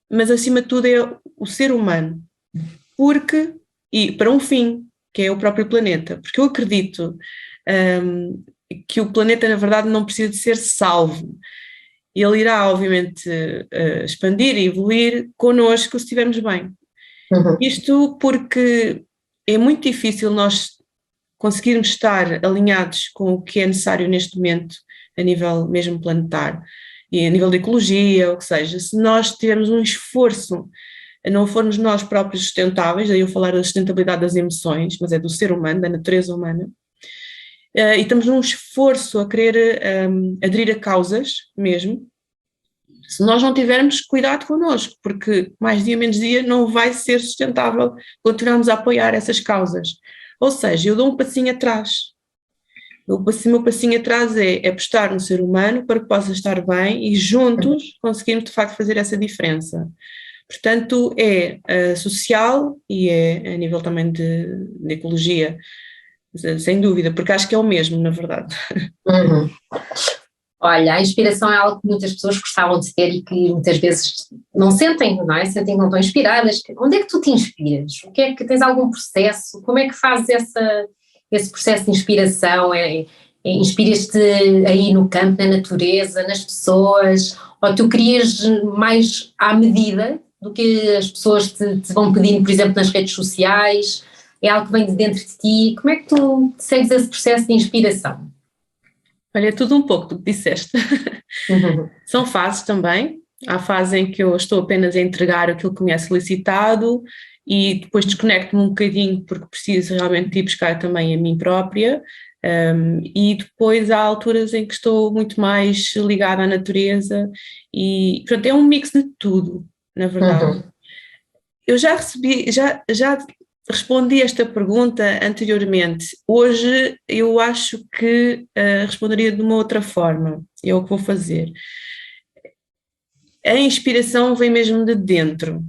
mas acima de tudo é o ser humano, e para um fim, que é o próprio planeta, porque eu acredito que o planeta na verdade não precisa de ser salvo, ele irá obviamente expandir e evoluir connosco se estivermos bem. Isto porque é muito difícil nós conseguirmos estar alinhados com o que é necessário neste momento a nível mesmo planetário e a nível de ecologia, ou que seja, se nós tivermos um esforço, não formos nós próprios sustentáveis, daí eu falar da sustentabilidade das emoções, mas é do ser humano, da natureza humana, e estamos num esforço a querer aderir a causas mesmo, se nós não tivermos cuidado connosco, porque mais dia menos dia não vai ser sustentável continuarmos a apoiar essas causas. Ou seja, eu dou um passinho atrás. O meu passinho atrás é apostar no ser humano para que possa estar bem e juntos conseguirmos de facto fazer essa diferença. Portanto, é social e é a nível também de ecologia, sem dúvida, porque acho que é o mesmo, na verdade. Olha, a inspiração é algo que muitas pessoas gostavam de ter e que muitas vezes não sentem, não é? Sentem que não estão inspiradas. Onde é que tu te inspiras? O que é que tens algum processo? Como é que fazes esse processo de inspiração? Inspiras-te aí no campo, na natureza, nas pessoas? Ou tu crias mais à medida do que as pessoas te vão pedindo, por exemplo, nas redes sociais? É algo que vem de dentro de ti? Como é que tu segues esse processo de inspiração? Olha, é tudo um pouco do que disseste. Uhum. São fases também. Há fase em que eu estou apenas a entregar aquilo que me é solicitado e depois desconecto-me um bocadinho porque preciso realmente ir buscar também a mim própria. E depois há alturas em que estou muito mais ligada à natureza e, portanto, é um mix de tudo, na verdade. Uhum. Eu já recebi, já respondi esta pergunta anteriormente. Hoje eu acho que responderia de uma outra forma. É o que vou fazer. A inspiração vem mesmo de dentro.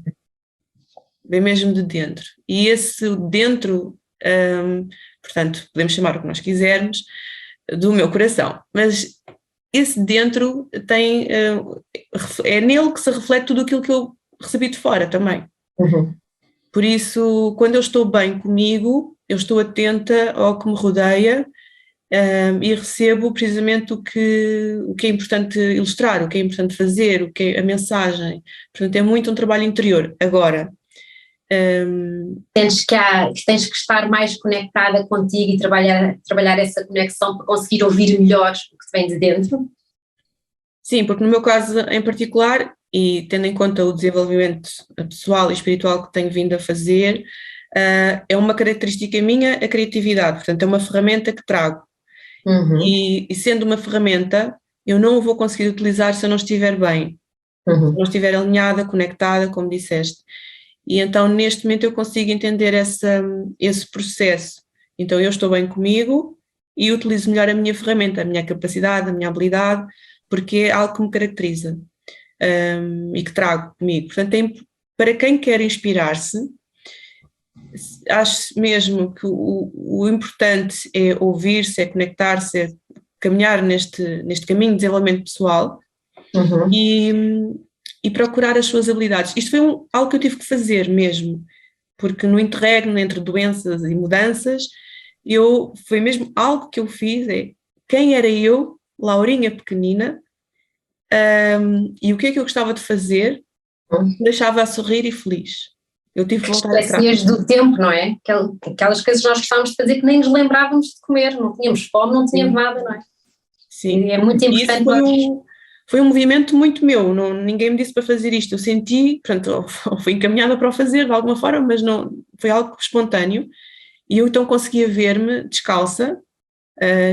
Vem mesmo de dentro. E esse dentro, portanto, podemos chamar o que nós quisermos, do meu coração. Mas esse dentro tem, é nele que se reflete tudo aquilo que eu recebi de fora também. Uhum. Por isso, quando eu estou bem comigo, eu estou atenta ao que me rodeia, e recebo precisamente o que é importante ilustrar, o que é importante fazer, o que é a mensagem. Portanto, é muito um trabalho interior. Agora, Sentes que tens que estar mais conectada contigo e trabalhar essa conexão para conseguir ouvir melhor o que te vem de dentro? sim, porque no meu caso em particular, e tendo em conta o desenvolvimento pessoal e espiritual que tenho vindo a fazer, é uma característica minha a criatividade, portanto é uma ferramenta que trago. Uhum. E sendo uma ferramenta, eu não o vou conseguir utilizar se eu não estiver bem, se Uhum. não estiver alinhada, conectada, como disseste. E então neste momento eu consigo entender esse processo. Então eu estou bem comigo e utilizo melhor a minha ferramenta, a minha capacidade, a minha habilidade, porque é algo que me caracteriza, e que trago comigo. Portanto, para quem quer inspirar-se, acho mesmo que o importante é ouvir-se, é conectar-se, é caminhar neste caminho de desenvolvimento pessoal Uhum. e procurar as suas habilidades. Isto foi algo que eu tive que fazer mesmo, porque no interregno entre doenças e mudanças, foi mesmo algo que eu fiz, quem era eu, Laurinha pequenina, e o que é que eu gostava de fazer, me deixava a sorrir e feliz. Eu tive que voltar atrás. Esquecias do tempo, não é? Aquelas coisas que nós gostávamos de fazer que nem nos lembrávamos de comer, não tínhamos fome, não tínhamos nada, não é? Sim. E é muito E isso importante. foi um movimento muito meu, ninguém me disse para fazer isto, eu senti, portanto, fui encaminhada para o fazer de alguma forma, mas não, foi algo espontâneo, e eu então conseguia ver-me descalça,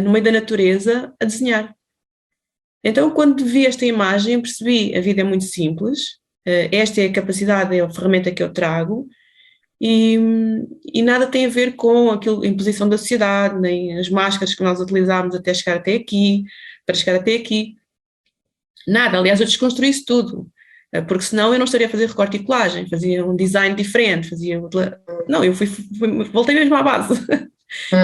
no meio da natureza, a desenhar. Então, quando vi esta imagem, percebi, a vida é muito simples, esta é a capacidade, é a ferramenta que eu trago, e nada tem a ver com aquilo, a imposição da sociedade, nem as máscaras que nós utilizámos até chegar até aqui, para chegar até aqui. Nada, aliás, eu desconstruí isso tudo, porque senão eu não estaria a fazer recorte e colagem, fazia um design diferente, Não, eu voltei mesmo à base.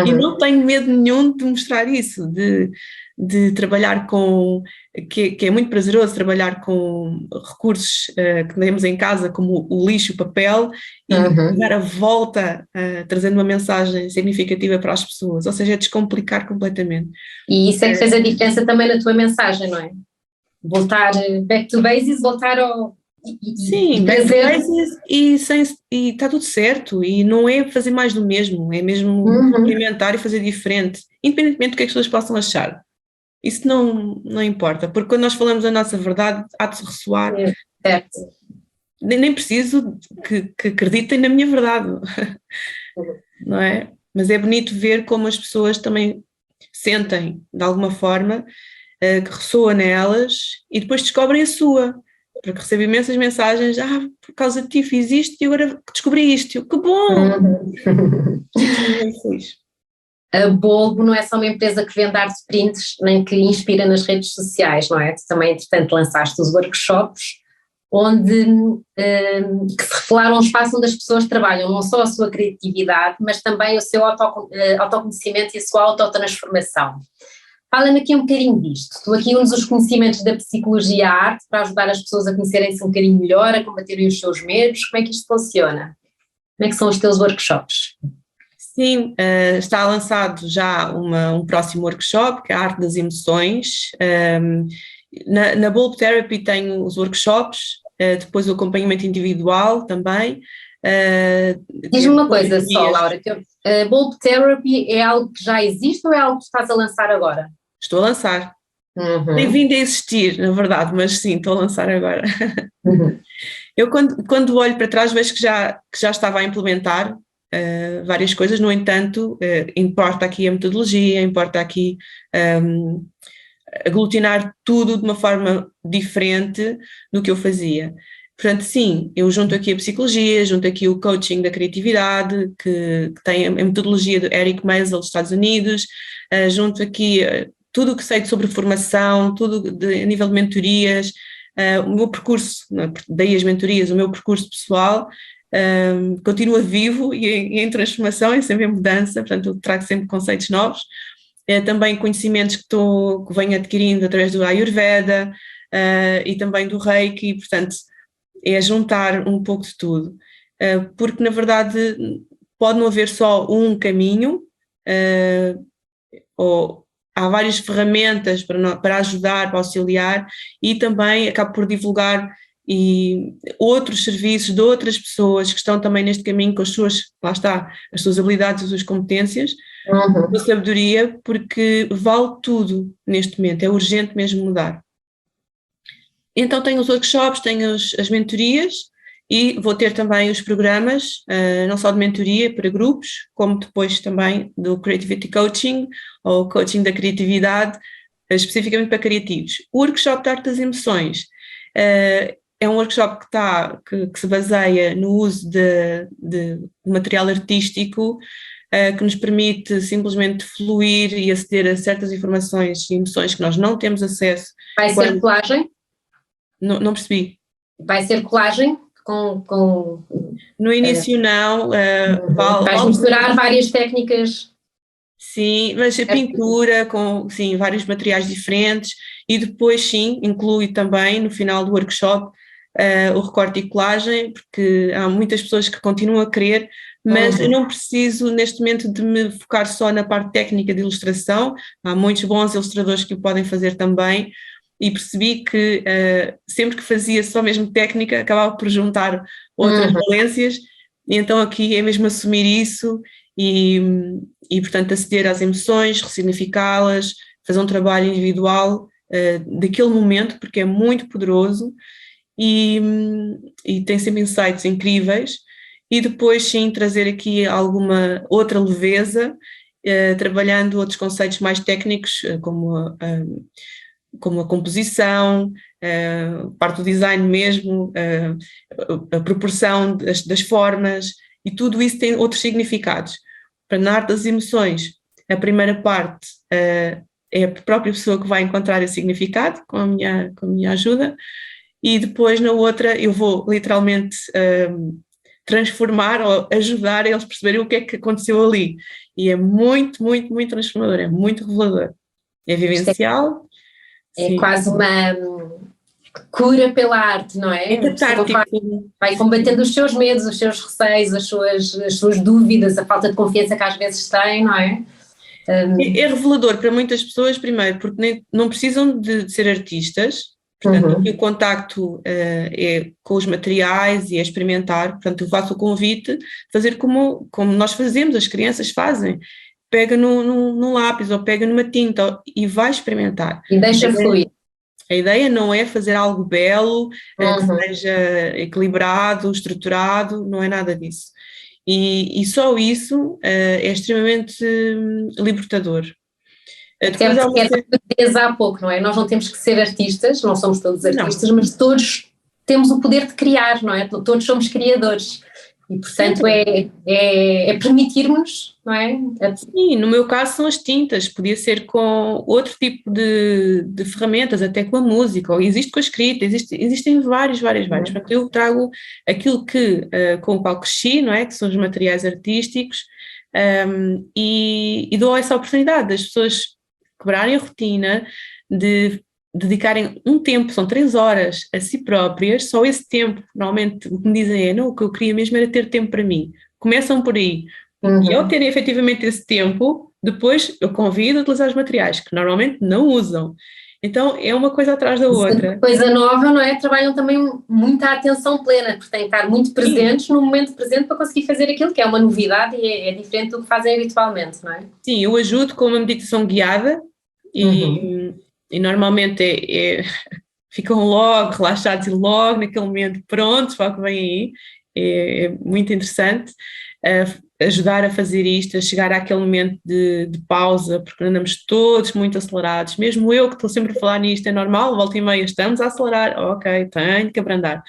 E não tenho medo nenhum de mostrar isso, de trabalhar com, que é muito prazeroso trabalhar com recursos que temos em casa, como o lixo, o papel, e dar a volta, trazendo uma mensagem significativa para as pessoas, ou seja, é descomplicar completamente. E isso é que fez a diferença também na tua mensagem, não é? Voltar back to basics, voltar ao. Sim, back to basics e está tudo certo, e não é fazer mais do mesmo, é mesmo implementar e fazer diferente, independentemente do que as pessoas possam achar. Isso não importa, porque quando nós falamos a nossa verdade, há de ressoar. Certo. Nem preciso que acreditem na minha verdade, não é? Mas é bonito ver como as pessoas também sentem, de alguma forma, que ressoa nelas e depois descobrem a sua. Porque recebo imensas mensagens, por causa de ti fiz isto e agora descobri isto. Que bom! Fico muito feliz. A Bolgo não é só uma empresa que vende arte prints, nem que inspira nas redes sociais, não é? Tu também, entretanto, lançaste os workshops, onde que se revelaram um espaço onde as pessoas trabalham não só a sua criatividade, mas também o seu autoconhecimento e a sua autotransformação. Fala-me aqui um bocadinho disto. Tu aqui unes os conhecimentos da psicologia e a arte para ajudar as pessoas a conhecerem-se um bocadinho melhor, a combaterem os seus medos. Como é que isto funciona? Como é que são os teus workshops? Sim, está lançado já um próximo workshop, que é a arte das emoções. Na Bulb Therapy tenho os workshops, depois o acompanhamento individual também. Diz-me uma coisa só, Laura, que a Bulb Therapy é algo que já existe ou é algo que estás a lançar agora? Estou a lançar. Tem vindo a existir, na verdade, mas sim, estou a lançar agora. Eu quando olho para trás vejo que já estava a implementar várias coisas, no entanto, importa aqui a metodologia, importa aqui aglutinar tudo de uma forma diferente do que eu fazia. Portanto, sim, eu junto aqui a psicologia, junto aqui o coaching da criatividade, que tem a metodologia do Eric Maisel dos Estados Unidos, junto aqui tudo o que sei sobre formação, tudo a nível de mentorias, o meu percurso, daí as mentorias, o meu percurso pessoal, continua vivo e em transformação, é sempre em mudança, portanto eu trago sempre conceitos novos, também conhecimentos que venho adquirindo através do Ayurveda e também do Reiki, portanto é juntar um pouco de tudo, porque na verdade pode não haver só um caminho, ou há várias ferramentas para ajudar, para auxiliar, e também acabo por divulgar outros serviços de outras pessoas que estão também neste caminho com as suas, lá está, as suas habilidades, as suas competências, a sabedoria, porque vale tudo neste momento, é urgente mesmo mudar. Então tenho os workshops, tenho as mentorias e vou ter também os programas, não só de mentoria para grupos, como depois também do Creativity Coaching, ou Coaching da Criatividade, especificamente para criativos. O workshop de arte das emoções é um workshop que se baseia no uso de material artístico que nos permite simplesmente fluir e aceder a certas informações e emoções que nós não temos acesso. Vai ser colagem? Não percebi. Vai ser colagem com no início não. Vais misturar várias técnicas. Sim, mas a pintura com sim, vários materiais diferentes e depois sim, inclui também no final do workshop o recorte e colagem, porque há muitas pessoas que continuam a querer, mas eu não preciso neste momento de me focar só na parte técnica de ilustração, há muitos bons ilustradores que o podem fazer também, e percebi que sempre que fazia só mesmo técnica acabava por juntar outras valências, e então aqui é mesmo assumir isso e portanto aceder às emoções, ressignificá-las, fazer um trabalho individual daquele momento, porque é muito poderoso e tem sempre insights incríveis, e depois sim trazer aqui alguma outra leveza, trabalhando outros conceitos mais técnicos, como a composição, parte do design mesmo, a proporção das formas, e tudo isso tem outros significados. Na arte das emoções, a primeira parte é a própria pessoa que vai encontrar esse significado com a minha ajuda, e depois na outra eu vou literalmente transformar ou ajudar eles a perceberem o que é que aconteceu ali, e é muito, muito, muito transformador, é muito revelador, é vivencial. É quase uma cura pela arte, não é? É catártico. Vai combatendo os seus medos, os seus receios, as suas dúvidas, a falta de confiança que às vezes têm, não é? É revelador para muitas pessoas, primeiro, porque não precisam de ser artistas, portanto, aqui o contacto é com os materiais e é experimentar, portanto, eu faço o convite, fazer como nós fazemos, as crianças fazem, pega num lápis ou pega numa tinta e vai experimentar. E deixa fluir. A ideia não é fazer algo belo, que seja equilibrado, estruturado, não é nada disso. E só isso é extremamente libertador. Depois há uma há pouco, não é? Nós não temos que ser artistas, não somos todos artistas, mas todos temos o poder de criar, não é? Todos somos criadores. E, portanto, é permitirmos, não é? Sim, no meu caso são as tintas, podia ser com outro tipo de ferramentas, até com a música, ou existe com a escrita, existem vários. Portanto, eu trago aquilo com o qual cresci, não é? Que são os materiais artísticos, e dou essa oportunidade das pessoas quebrarem a rotina, de dedicarem um tempo, são 3 horas a si próprias, só esse tempo, normalmente o que me dizem é, não, o que eu queria mesmo era ter tempo para mim. Começam por aí. E ao terem efetivamente esse tempo, depois eu convido a utilizar os materiais, que normalmente não usam. Então é uma coisa atrás da outra. Coisa nova, não é? Trabalham também muita atenção plena, porque têm que estar muito presentes no momento presente para conseguir fazer aquilo que é uma novidade e é diferente do que fazem habitualmente, não é? Sim, eu ajudo com uma meditação guiada e normalmente ficam logo relaxados e logo naquele momento prontos para o que vem aí. É muito interessante ajudar a fazer isto, a chegar àquele momento de pausa, porque andamos todos muito acelerados, mesmo eu que estou sempre a falar nisto, é normal, volta e meia estamos a acelerar, ok, tenho que abrandar.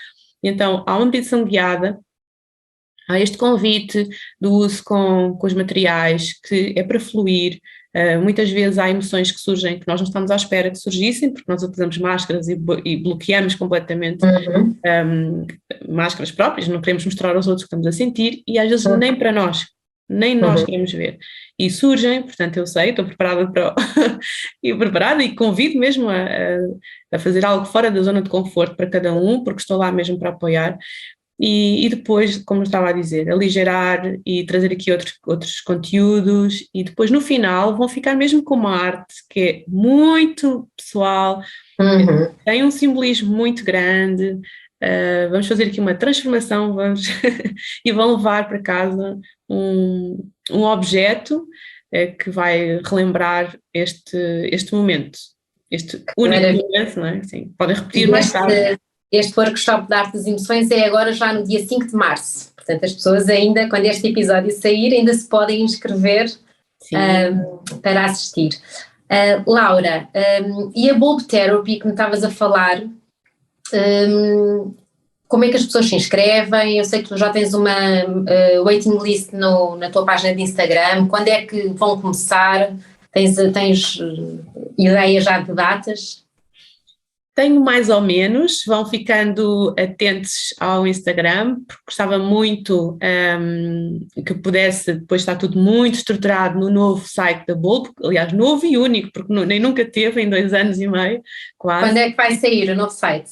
Então há uma meditação guiada, há este convite do uso com os materiais, que é para fluir. Muitas vezes há emoções que surgem que nós não estamos à espera que surgissem, porque nós utilizamos máscaras e bloqueamos completamente máscaras próprias, não queremos mostrar aos outros o que estamos a sentir e às vezes nem para nós, nem nós queremos ver. E surgem, portanto eu sei, estou preparada para e convido mesmo a fazer algo fora da zona de conforto para cada um, porque estou lá mesmo para apoiar. E depois, como eu estava a dizer, aligerar e trazer aqui outros conteúdos e depois no final vão ficar mesmo com uma arte que é muito pessoal, tem um simbolismo muito grande, vamos fazer aqui uma transformação e vão levar para casa um objeto que vai relembrar este momento, este único momento, não é? Assim, podem repetir mais tarde. Este workshop de arte das emoções é agora já no dia 5 de março, portanto as pessoas ainda, quando este episódio sair, ainda se podem inscrever para assistir. Laura, e a Bulb Therapy que me estavas a falar, como é que as pessoas se inscrevem? Eu sei que tu já tens uma waiting list na tua página de Instagram, quando é que vão começar? Tens ideia já de datas? Tenho mais ou menos, vão ficando atentos ao Instagram, porque gostava muito que pudesse depois estar tudo muito estruturado no novo site da Bulb, aliás, novo e único, porque nem nunca teve em 2 anos e meio, quase. Quando é que vai sair o novo site?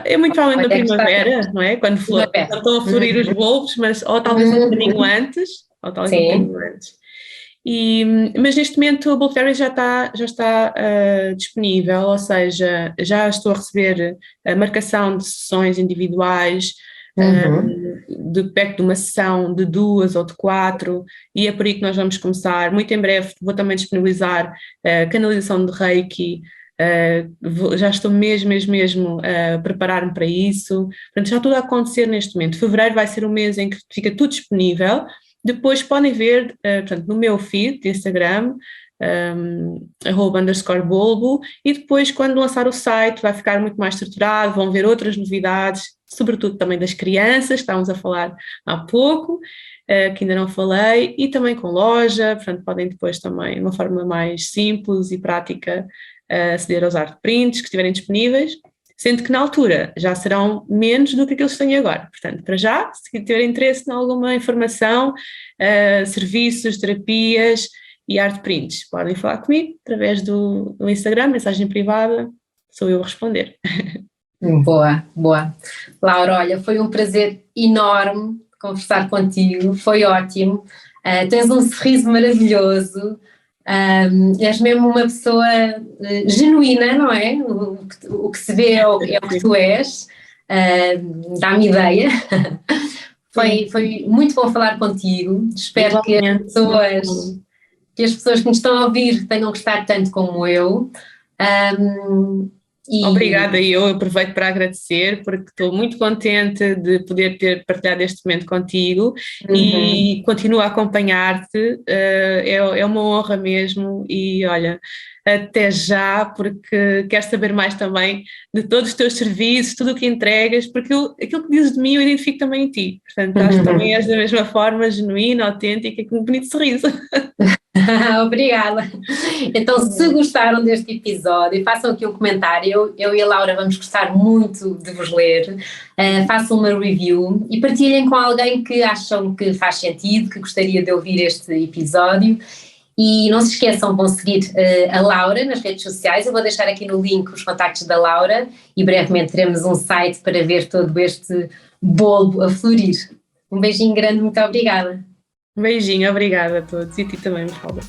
É muito provavelmente na primavera, não é? Quando estão a florir os bulbos, mas ou talvez um bocadinho antes, ou talvez um bocadinho antes. Mas neste momento a Bulb Therapy já está disponível, ou seja, já estou a receber a marcação de sessões individuais, de perto de uma sessão de 2 ou de 4, e é por aí que nós vamos começar. Muito em breve vou também disponibilizar a canalização de Reiki, já estou mesmo a preparar-me para isso, portanto já tudo a acontecer neste momento. Fevereiro vai ser um mês em que fica tudo disponível. Depois podem ver, portanto, no meu feed de Instagram, @_bulbo, e depois quando lançar o site vai ficar muito mais estruturado, vão ver outras novidades, sobretudo também das crianças, que estávamos a falar há pouco, que ainda não falei, e também com loja, portanto podem depois também, de uma forma mais simples e prática, aceder aos art prints que estiverem disponíveis, sendo que na altura já serão menos do que aqueles que tenho agora. Portanto, para já, se tiverem interesse em alguma informação, serviços, terapias e art prints, podem falar comigo através do Instagram, mensagem privada, sou eu a responder. Boa. Laura, olha, foi um prazer enorme conversar contigo, foi ótimo, tens um sorriso maravilhoso, és mesmo uma pessoa genuína, não é? O que se vê é o que tu és, dá-me ideia. Foi muito bom falar contigo, espero que as pessoas que nos estão a ouvir tenham gostado tanto como eu. Obrigada, e eu aproveito para agradecer, porque estou muito contente de poder ter partilhado este momento contigo e continuo a acompanhar-te, é uma honra mesmo, e olha, até já, porque quero saber mais também de todos os teus serviços, tudo o que entregas, porque aquilo que dizes de mim eu identifico também em ti, portanto acho que também és da mesma forma genuína, autêntica e com um bonito sorriso. Obrigada. Então, se gostaram deste episódio, façam aqui um comentário, eu e a Laura vamos gostar muito de vos ler, façam uma review e partilhem com alguém que acham que faz sentido, que gostaria de ouvir este episódio, E não se esqueçam, vão seguir a Laura nas redes sociais. Eu vou deixar aqui no link os contactos da Laura e brevemente teremos um site para ver todo este bolo a florir. Um beijinho grande, muito obrigada. Um beijinho, obrigada a todos e a ti também, Mafalda.